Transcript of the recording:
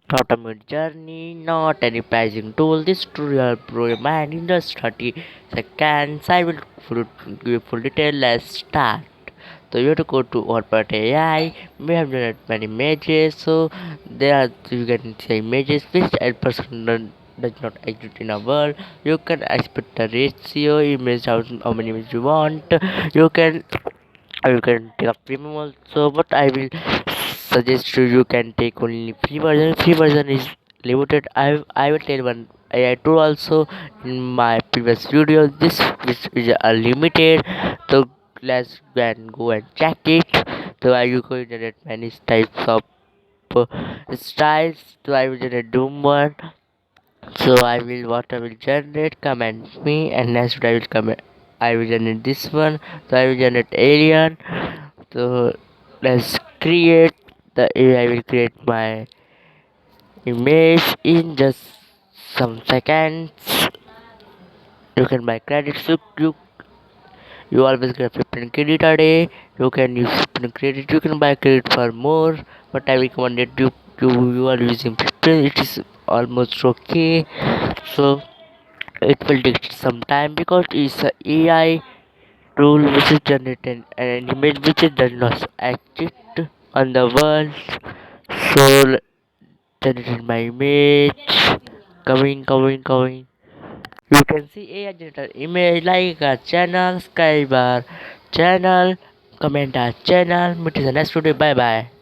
Not a MidJourney, not any pricing tool. This tutorial pro man in just 30 seconds. I will give you full detail. Let's start. So you have to go to Output AI. We have generated many images. So there are you can see images which a person does not exist in a world. You can expect the ratio image how many images you want. You can you can take a premium also, but I will suggest you can take only free version. Free version is limited. I will tell one AI tool also in my previous video. This is unlimited. So let's go and check it. So I will go generate many types of styles. So I will generate doom one. So I will what I will generate comment me, and next I will comment I will generate this one. So I will generate alien. So let's create the I will create my image in just some seconds. You can buy credits. You always get 15 credit a day. You can use 15 credit. You can buy credit for more, but I recommend it you are using 15. It is almost okay. So it will take some time because it's a AI tool which is generated an image which does not exist on the world. So generated my image, coming. You can see AI generated image like a channel, subscribe our channel, comment our channel. Meet in the next video. Bye bye.